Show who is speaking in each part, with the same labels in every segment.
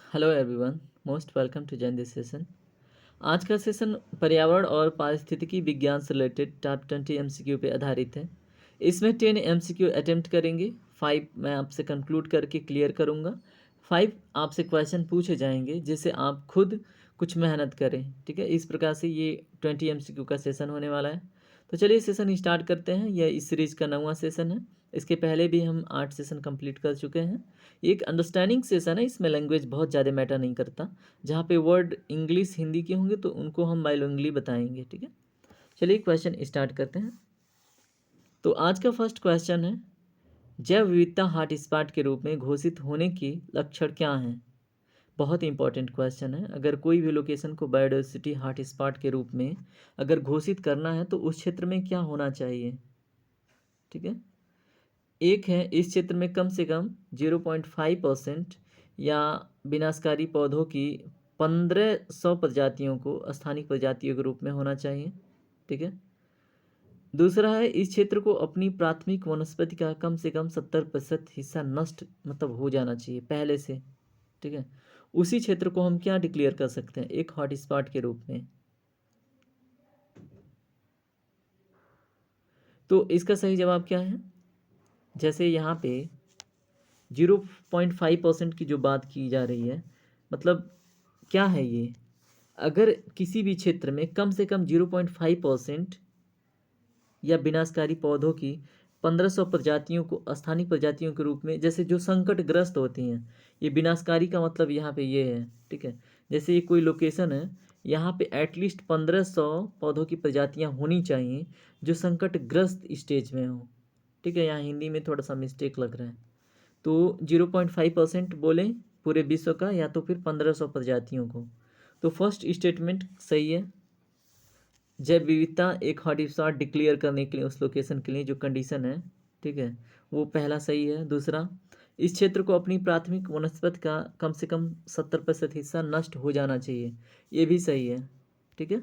Speaker 1: Hello everyone, most welcome to join this session. आज का session पर्यावरण और पारिस्थितिकी विज्ञान से रिलेटेड टॉप 20 एमसीक्यू पे आधारित है। इसमें 10 एमसीक्यू अटेम्प्ट करेंगे, 5 मैं आपसे कंक्लूड करके क्लियर करूँगा। 5 आपसे क्वेश्चन पूछे जाएंगे जिससे आप खुद कुछ मेहनत करें। ठीक है, इस प्रकार से ये 20 एमसीक्यू का सेशन होने वाला है। तो चलिए सेशन स्टार्ट करते हैं। यह इस सीरीज़ का 9वां सेशन है। इसके पहले भी हम 8 सेशन कंप्लीट कर चुके हैं। ये एक अंडरस्टैंडिंग सेशन है, इसमें लैंग्वेज बहुत ज़्यादा मैटर नहीं करता। जहाँ पे वर्ड इंग्लिश हिंदी के होंगे तो उनको हम बाइलिंगुअली बताएंगे। ठीक है, चलिए क्वेश्चन स्टार्ट करते हैं। तो आज का फर्स्ट क्वेश्चन है, जैव विविधता हॉटस्पॉट के रूप में घोषित होने के लक्षण क्या हैं। बहुत इंपॉर्टेंट क्वेश्चन है। अगर कोई भी लोकेशन को बायोडाइवर्सिटी हॉटस्पॉट के रूप में अगर घोषित करना है तो उस क्षेत्र में क्या होना चाहिए। ठीक है, एक है इस क्षेत्र में कम से कम 0.5% या विनाशकारी पौधों की 1500 प्रजातियों को स्थानिक प्रजातियों के रूप में होना चाहिए। ठीक है, दूसरा है इस क्षेत्र को अपनी प्राथमिक वनस्पति का कम से कम 70% हिस्सा नष्ट मतलब हो जाना चाहिए पहले से। ठीक है, उसी क्षेत्र को हम क्या डिक्लेयर कर सकते हैं एक हॉटस्पॉट के रूप में। तो इसका सही जवाब क्या है, जैसे यहाँ पे 0.5% की जो बात की जा रही है, मतलब क्या है ये, अगर किसी भी क्षेत्र में कम से कम 0.5% या विनाशकारी पौधों की 1500 प्रजातियों को स्थानिक प्रजातियों के रूप में, जैसे जो संकटग्रस्त होती हैं, ये विनाशकारी का मतलब यहाँ पे ये है। ठीक है, जैसे ये कोई लोकेशन है, यहाँ पे एटलीस्ट 1500 पौधों की प्रजातियाँ होनी चाहिए जो संकटग्रस्त स्टेज में हो। ठीक है, यहाँ हिंदी में थोड़ा सा मिस्टेक लग रहा है। तो 0.5% बोलें पूरे विश्व का, या तो फिर 1500 प्रजातियों को। तो फर्स्ट स्टेटमेंट सही है। जैव विविधता एक हॉटस्पॉट डिक्लेयर करने के लिए उस लोकेशन के लिए जो कंडीशन है, ठीक है, वो पहला सही है। दूसरा, इस क्षेत्र को अपनी प्राथमिक वनस्पति का कम से कम 70% हिस्सा नष्ट हो जाना चाहिए, ये भी सही है। ठीक है,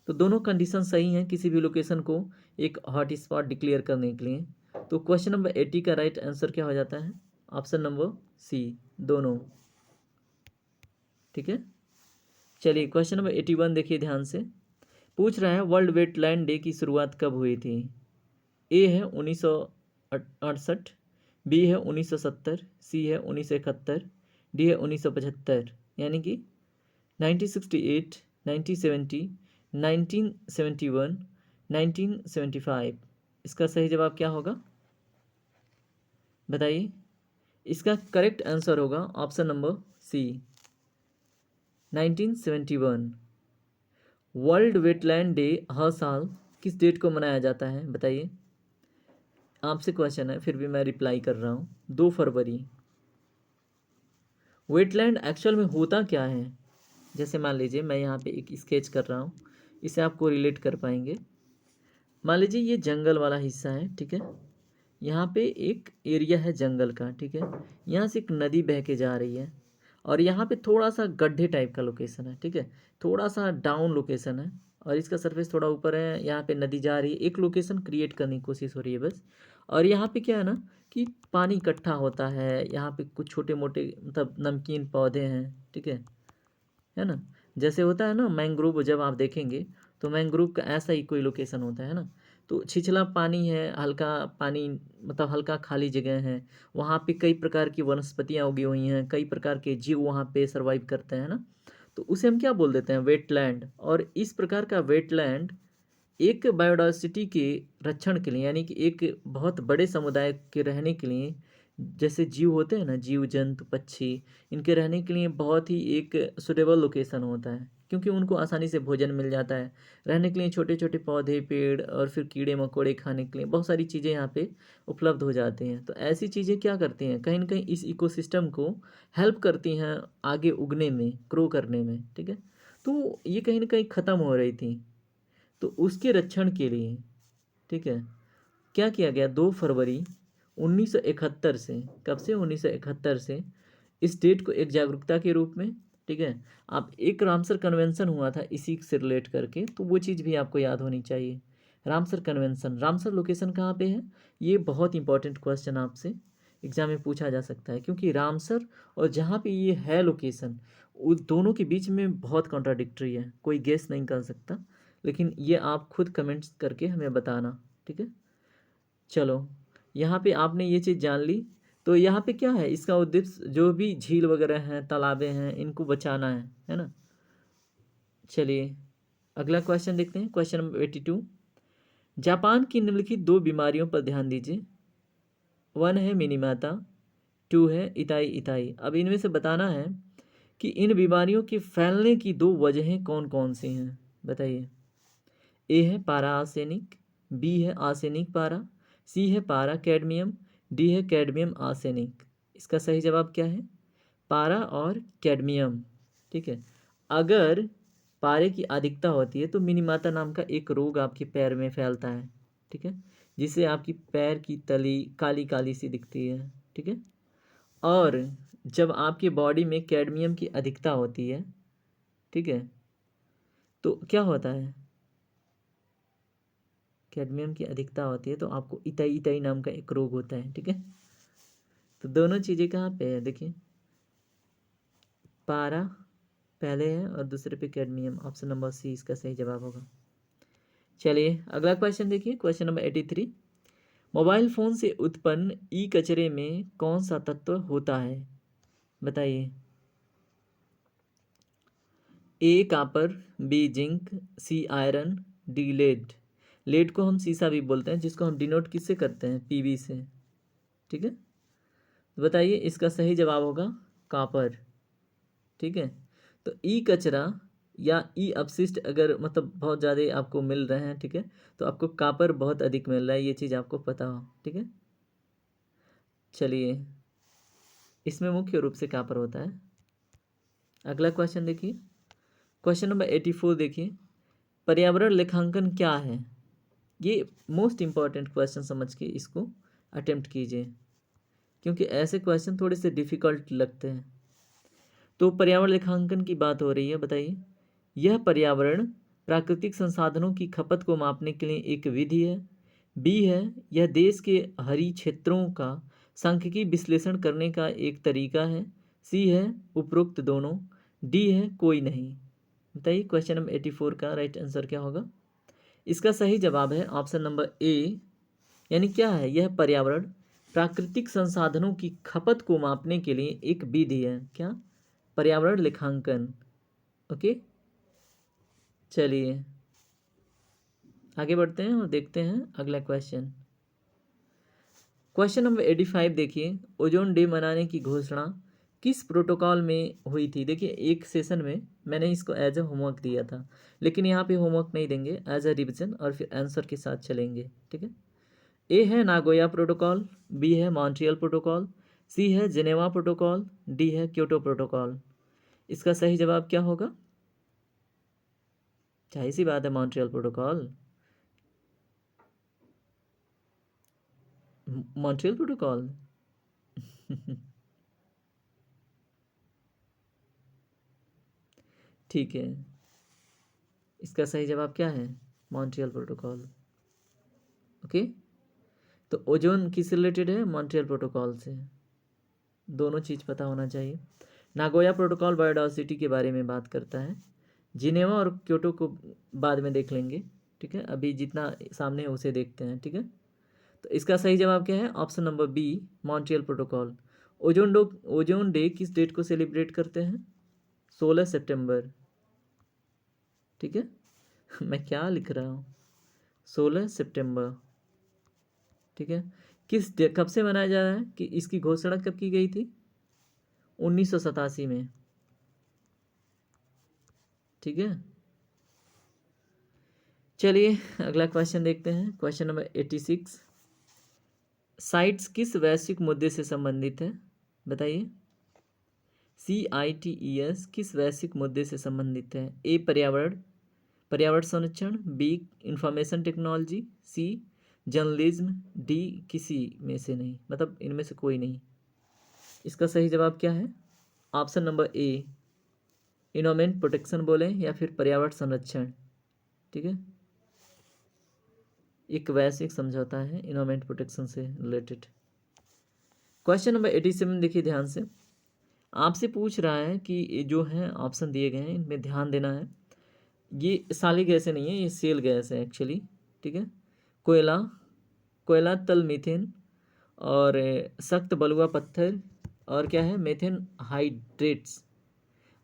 Speaker 1: तो दोनों कंडीशन सही हैं किसी भी लोकेशन को एक हॉटस्पॉट डिक्लेयर करने के लिए। तो क्वेश्चन नंबर 80 का राइट आंसर क्या हो जाता है, ऑप्शन नंबर सी, दोनों। ठीक है, चलिए क्वेश्चन नंबर 81 देखिए ध्यान से। पूछ रहा है वर्ल्ड वेटलैंड डे की शुरुआत कब हुई थी। ए है 1968, बी है 1970, सी है 1971, डी है 1975। यानी कि 1968, 1970, 1971, 1975। इसका सही जवाब क्या होगा बताइए। इसका करेक्ट आंसर होगा option number C, 1971। World wetland day हर साल किस डेट को मनाया जाता है बताइए। आपसे क्वेश्चन है, फिर भी मैं रिप्लाई कर रहा हूँ। 2 फरवरी। वेटलैंड एक्चुअल में होता क्या है, जैसे मान लीजिए मैं यहाँ पे एक स्केच कर रहा हूँ, इसे आपको रिलेट कर पाएंगे। मान लीजिए ये जंगल वाला हिस्सा है। ठीक है, यहाँ पे एक एरिया है जंगल का। ठीक है, यहाँ से एक नदी बह के जा रही है और यहाँ पे थोड़ा सा गड्ढे टाइप का लोकेशन है। ठीक है, थोड़ा सा डाउन लोकेशन है और इसका सरफेस थोड़ा ऊपर है। यहाँ पे नदी जा रही है, एक लोकेशन क्रिएट करने की कोशिश हो रही है बस। और यहाँ पे क्या है ना कि पानी इकट्ठा होता है, यहाँ पे कुछ छोटे मोटे मतलब नमकीन पौधे हैं। ठीक है ना, जैसे होता है ना मैंग्रोव, जब आप देखेंगे तो मैंग्रोव का ऐसा ही कोई लोकेशन होता है ना। तो छिछला पानी है, हल्का पानी मतलब हल्का खाली जगह है, वहाँ पे कई प्रकार की वनस्पतियाँ उगी हुई हैं, कई प्रकार के जीव वहाँ पे सरवाइव करते हैं ना। तो उसे हम क्या बोल देते हैं, वेटलैंड। और इस प्रकार का वेटलैंड एक बायोडाइवर्सिटी के रक्षण के लिए, यानी कि एक बहुत बड़े समुदाय के रहने के लिए, जैसे जीव होते हैं ना, जीव जंतु पक्षी, इनके रहने के लिए बहुत ही एक सुटेबल लोकेशन होता है, क्योंकि उनको आसानी से भोजन मिल जाता है। रहने के लिए छोटे छोटे पौधे पेड़ और फिर कीड़े मकोड़े खाने के लिए बहुत सारी चीज़ें यहाँ पे उपलब्ध हो जाती हैं। तो ऐसी चीज़ें क्या करती हैं, कहीं ना कहीं इस इकोसिस्टम को हेल्प करती हैं आगे उगने में, ग्रो करने में। ठीक है, तो ये कहीं ना कहीं ख़त्म हो रही थी, तो उसके रक्षण के लिए, ठीक है, क्या किया गया 2 फरवरी 1971 से, कब से 1971 से इस डेट को एक जागरूकता के रूप में। ठीक है, आप एक रामसर कन्वेंशन हुआ था इसी से रिलेट करके, तो वो चीज़ भी आपको याद होनी चाहिए। रामसर कन्वेंशन, रामसर लोकेशन कहाँ पे है, ये बहुत इंपॉर्टेंट क्वेश्चन आपसे। एग्जाम में पूछा जा सकता है, क्योंकि रामसर और जहाँ पे ये है लोकेशन, उस दोनों के बीच में बहुत कॉन्ट्राडिक्टरी है, कोई गेस नहीं कर सकता। लेकिन ये आप खुद कमेंट्स करके हमें बताना, ठीक है। चलो, यहाँ पे आपने ये चीज़ जान ली। तो यहाँ पे क्या है, इसका उद्देश्य जो भी झील वगैरह हैं, तालाबें हैं, इनको बचाना है ना। चलिए अगला क्वेश्चन देखते हैं, क्वेश्चन नंबर 82। जापान की निम्नलिखित दो बीमारियों पर ध्यान दीजिए। 1 है मिनीमाता, 2 है इताई इताई। अब इनमें से बताना है कि इन बीमारियों के फैलने की दो वजहें कौन कौन सी हैं, बताइए। ए है पारा आर्सेनिक, बी है आर्सेनिक पारा, सी है पारा कैडमियम, डी है कैडमियम आर्सेनिक। इसका सही जवाब क्या है, पारा और कैडमियम, ठीक है। अगर पारे की अधिकता होती है तो मिनीमाता नाम का एक रोग आपके पैर में फैलता है, ठीक है, जिससे आपकी पैर की तली काली काली सी दिखती है, ठीक है। और जब आपकी बॉडी में कैडमियम की अधिकता होती है, ठीक है, तो क्या होता है, कैडमियम की अधिकता होती है तो आपको इताई इताई नाम का एक रोग होता है, ठीक है। तो दोनों चीज़ें कहाँ पे है, देखिए, पारा पहले है और दूसरे पे कैडमियम। ऑप्शन नंबर सी इसका सही जवाब होगा। चलिए अगला क्वेश्चन देखिए, क्वेश्चन नंबर 83। मोबाइल फ़ोन से उत्पन्न ई कचरे में कौन सा तत्व होता है, बताइए। A copper, B zinc, C iron, D lead. Lead को हम सीसा भी बोलते हैं, जिसको हम डिनोट किससे करते हैं, पीवी से, ठीक है। तो बताइए इसका सही जवाब होगा कापर, ठीक है। तो ई कचरा या ई अपशिष्ट अगर मतलब बहुत ज़्यादा आपको मिल रहे हैं, ठीक है, तो आपको कापर बहुत अधिक मिल रहा है, ये चीज़ आपको पता हो, ठीक है। चलिए इसमें मुख्य रूप से कापर होता है। अगला क्वेश्चन देखिए, क्वेश्चन नंबर 84 देखिए। पर्यावरण लेखांकन क्या है, ये मोस्ट इम्पॉर्टेंट क्वेश्चन समझ के इसको अटेम्प्ट कीजिए, क्योंकि ऐसे क्वेश्चन थोड़े से डिफ़िकल्ट लगते हैं। तो पर्यावरण लेखांकन की बात हो रही है, बताइए। यह पर्यावरण प्राकृतिक संसाधनों की खपत को मापने के लिए एक विधि है। बी है, यह देश के हरी क्षेत्रों का सांख्यिकी विश्लेषण करने का एक तरीका है। सी है उपरोक्त दोनों, डी है कोई नहीं। बताइए क्वेश्चन नंबर 84 का राइट आंसर क्या होगा। इसका सही जवाब है ऑप्शन नंबर ए, यानी क्या है, यह पर्यावरण प्राकृतिक संसाधनों की खपत को मापने के लिए एक विधि है। क्या, पर्यावरण लेखांकन, ओके। चलिए आगे बढ़ते हैं और देखते हैं अगला क्वेश्चन। क्वेश्चन नंबर 85 देखिए। ओजोन डे मनाने की घोषणा किस प्रोटोकॉल में हुई थी। देखिए एक सेशन में मैंने इसको एज ए होमवर्क दिया था, लेकिन यहाँ पे होमवर्क नहीं देंगे, एज ए रिविजन और फिर आंसर के साथ चलेंगे, ठीक है। ए है नागोया प्रोटोकॉल, बी है मॉन्ट्रियल प्रोटोकॉल, सी है जिनेवा प्रोटोकॉल, डी है क्योटो प्रोटोकॉल। इसका सही जवाब क्या होगा, जाहिर सी बात है मॉन्ट्रियल प्रोटोकॉल। मॉन्ट्रियल प्रोटोकॉल ठीक है, इसका सही जवाब क्या है, मॉन्ट्रियल प्रोटोकॉल, ओके। तो ओजोन किस रिलेटेड है, मॉन्ट्रियल प्रोटोकॉल से, दोनों चीज़ पता होना चाहिए। नागोया प्रोटोकॉल बायोडायवर्सिटी के बारे में बात करता है, जिनेवा और क्योटो को बाद में देख लेंगे, ठीक है, अभी जितना सामने है उसे देखते हैं, ठीक है। तो इसका सही जवाब क्या है, option number B, Montreal protocol. Ozone day किस डेट को सेलिब्रेट करते हैं, 16 सितंबर, ठीक है मैं क्या लिख रहा हूँ, 16 सितंबर, ठीक है। कब से मनाया जा रहा है, कि इसकी घोषणा कब की गई थी, 1987 में, ठीक है। चलिए अगला क्वेश्चन देखते हैं, क्वेश्चन नंबर 86। साइट्स किस वैश्विक मुद्दे से संबंधित है, बताइए। CITES किस वैश्विक मुद्दे से संबंधित है। ए पर्यावरण संरक्षण, बी इंफॉर्मेशन टेक्नोलॉजी, सी जर्नलिज्म, डी किसी में से नहीं, मतलब इनमें से कोई नहीं। इसका सही जवाब क्या है, option number A, environment protection बोलें या फिर पर्यावरण संरक्षण, ठीक है, एक वैश्विक समझौता है इन्वायरमेंट प्रोटेक्शन से रिलेटेड। क्वेश्चन नंबर 87 देखिए ध्यान से। आपसे पूछ रहा है कि ये जो है ऑप्शन दिए गए हैं इनमें ध्यान देना है। ये साली गैसें नहीं है, ये सेल गैस है एक्चुअली, ठीक है। कोयला, कोयला तल मीथेन, और सख्त बलुआ पत्थर, और क्या है मेथेन हाइड्रेट्स।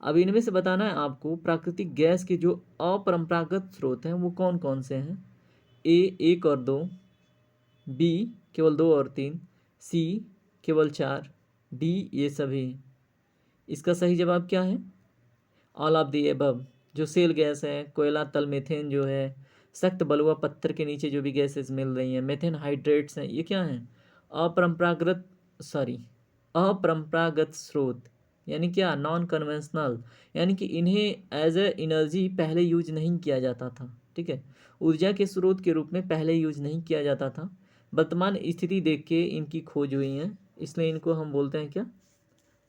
Speaker 1: अब इनमें से बताना है आपको प्राकृतिक गैस के जो अपरंपरागत स्रोत हैं वो कौन कौन से हैं। ए 1 और 2, बी केवल 2 और 3, सी केवल 4, डी ये सभी। इसका सही जवाब क्या है? All of the above. जो सेल गैस है, कोयला तल मीथेन जो है, सख्त बलुआ पत्थर के नीचे जो भी गैसेस मिल रही हैं, मेथेन हाइड्रेट्स हैं, ये क्या हैं? अपरंपरागत सॉरी अपरंपरागत स्रोत। यानी क्या? Non conventional. यानी कि इन्हें एज ए एनर्जी पहले यूज नहीं किया जाता था, ठीक है। ऊर्जा के स्रोत के रूप में पहले यूज नहीं किया जाता था। वर्तमान स्थिति देख के इनकी खोज हुई है, इसलिए इनको हम बोलते हैं क्या?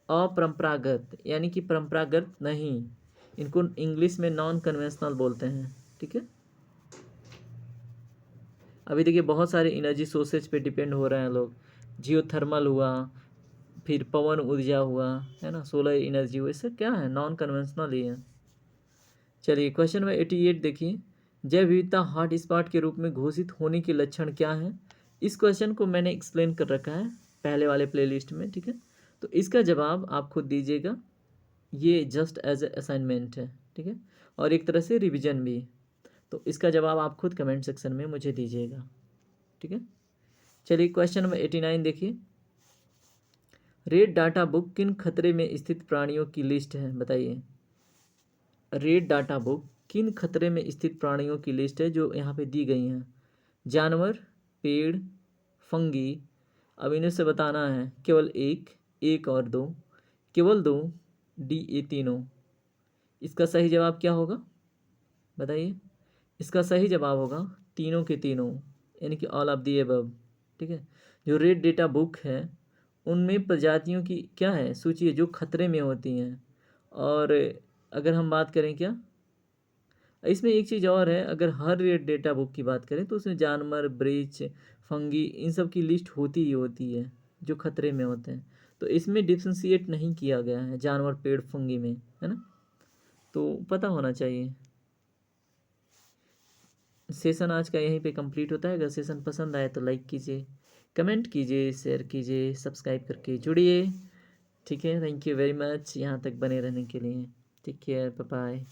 Speaker 1: अपरंपरागत, यानी कि परंपरागत नहीं। इनको इंग्लिश में नॉन कन्वेंशनल बोलते हैं, ठीक है। अभी देखिए बहुत सारे एनर्जी सोर्सेज पे डिपेंड हो रहे हैं लोग। जियोथर्मल हुआ, फिर पवन ऊर्जा हुआ, है ना, सोलर एनर्जी हुआ, इससे क्या है? नॉन कन्वेंशनल ही है। चलिए क्वेश्चन नंबर 88 देखिए। जैव विविधता हॉट स्पॉट के रूप में घोषित होने के लक्षण क्या है? इस क्वेश्चन को मैंने एक्सप्लेन कर रखा है पहले वाले प्लेलिस्ट में, ठीक है। तो इसका जवाब आप खुद दीजिएगा। ये जस्ट एज ए असाइनमेंट है, ठीक है, और एक तरह से रिवीजन भी। तो इसका जवाब आप खुद कमेंट सेक्शन में मुझे दीजिएगा, ठीक है। चलिए क्वेश्चन नंबर 89 देखिए। रेड डाटा बुक किन खतरे में स्थित प्राणियों की लिस्ट है? बताइए। रेड डाटा बुक किन खतरे में स्थित प्राणियों की लिस्ट है जो यहाँ पे दी गई हैं? जानवर, पेड़, फंगी। अब इन्हें से बताना है केवल एक, 1 और 2, केवल 2, डी ये तीनों। इसका सही जवाब क्या होगा? बताइए। इसका सही जवाब होगा तीनों के तीनों, यानी कि ऑल ऑफ दी अबव, ठीक है। जो रेड डेटा बुक है उनमें प्रजातियों की क्या है? सूची है जो खतरे में होती हैं। और अगर हम बात करें क्या, इसमें एक चीज़ और है, अगर हर रेड डेटा बुक की बात करें तो उसमें जानवर, ब्रीच, फंगी, इन सब की लिस्ट होती ही होती है जो खतरे में होते हैं। तो इसमें डिफ्रेंशिएट नहीं किया गया है जानवर, पेड़, फंगी में, है ना। तो पता होना चाहिए। सेशन आज का यहीं पे कंप्लीट होता है। अगर सेशन पसंद आए तो लाइक कीजिए, कमेंट कीजिए, शेयर कीजिए, सब्सक्राइब करके जुड़िए, ठीक है। थैंक यू वेरी मच यहाँ तक बने रहने के लिए। Take care, bye bye.